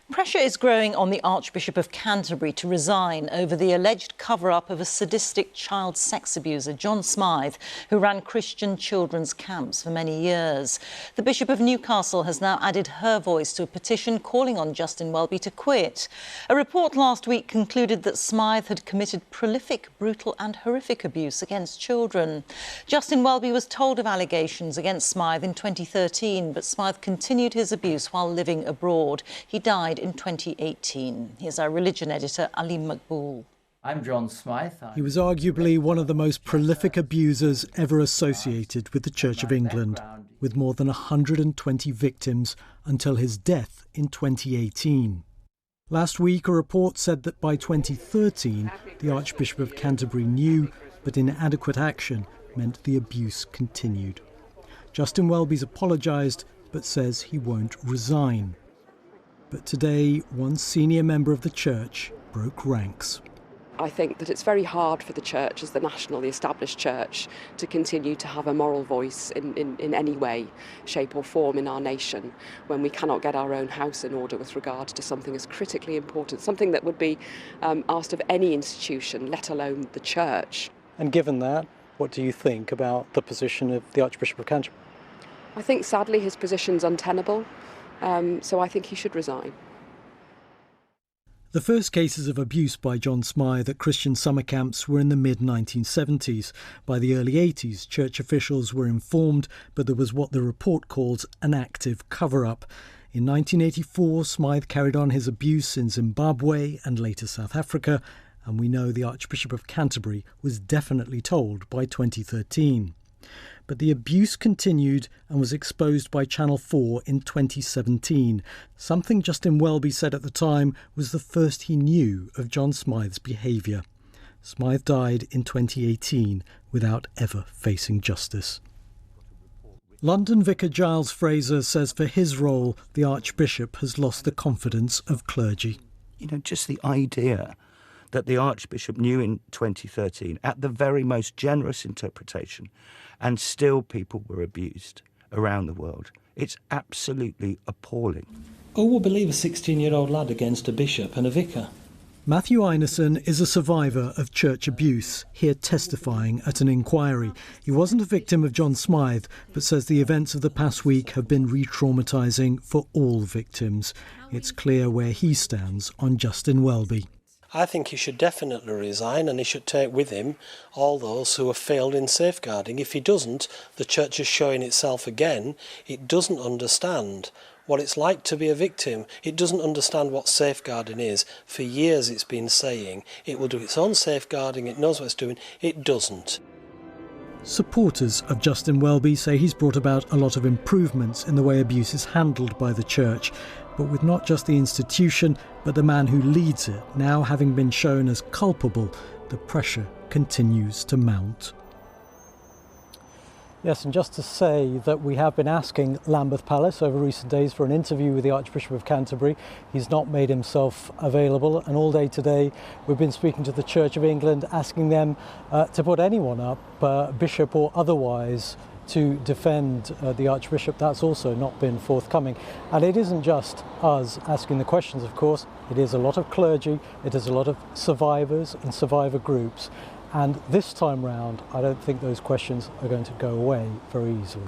Pressure is growing on the Archbishop of Canterbury to resign over the alleged cover-up of a sadistic child sex abuser, John Smyth, who ran Christian children's camps for many years. The Bishop of Newcastle has now added her voice to a petition calling on Justin Welby to quit. A report last week concluded that Smyth had committed prolific, brutal and horrific abuse against children. Justin Welby was told of allegations against Smyth in 2013, but Smyth continued his abuse while living abroad. He died in 2018. Here's our religion editor, Ali Maqbool. I'm John Smyth. He was arguably one of the most prolific abusers ever associated with the Church of England, with more than 120 victims until his death in 2018. Last week, a report said that by 2013, the Archbishop of Canterbury knew, but inadequate action meant the abuse continued. Justin Welby's apologised, but says he won't resign. But today, one senior member of the church broke ranks. I think that it's very hard for the church, as the nationally established church, to continue to have a moral voice in any way, shape or form in our nation when we cannot get our own house in order with regard to something as critically important, something that would be asked of any institution, let alone the church. And given that, what do you think about the position of the Archbishop of Canterbury? I think, sadly, his position's untenable. So I think he should resign. The first cases of abuse by John Smyth at Christian summer camps were in the mid-1970s. By the early 80s, church officials were informed, but there was what the report calls an active cover-up. In 1984, Smyth carried on his abuse in Zimbabwe and later South Africa, and we know the Archbishop of Canterbury was definitely told by 2013. But the abuse continued and was exposed by Channel 4 in 2017. Something Justin Welby said at the time was the first he knew of John Smyth's behaviour. Smyth died in 2018 without ever facing justice. London Vicar Giles Fraser says for his role, the Archbishop has lost the confidence of clergy. You know, just the idea that the Archbishop knew in 2013, at the very most generous interpretation, and still people were abused around the world. It's absolutely appalling. Who will believe a 16-year-old lad against a bishop and a vicar? Matthew Einarson is a survivor of church abuse, here testifying at an inquiry. He wasn't a victim of John Smyth, but says the events of the past week have been re-traumatising for all victims. It's clear where he stands on Justin Welby. I think he should definitely resign, and he should take with him all those who have failed in safeguarding. If he doesn't, the church is showing itself again. It doesn't understand what it's like to be a victim. It doesn't understand what safeguarding is. For years it's been saying it will do its own safeguarding, it knows what it's doing. It doesn't. Supporters of Justin Welby say he's brought about a lot of improvements in the way abuse is handled by the church, but with not just the institution, but the man who leads it now having been shown as culpable, the pressure continues to mount. Yes, and just to say that we have been asking Lambeth Palace over recent days for an interview with the Archbishop of Canterbury. He's not made himself available, and all day today we've been speaking to the Church of England, asking them to put anyone up, bishop or otherwise, to defend the Archbishop. That's also not been forthcoming. And it isn't just us asking the questions, of course. It is a lot of clergy, it is a lot of survivors and survivor groups. And this time round, I don't think those questions are going to go away very easily.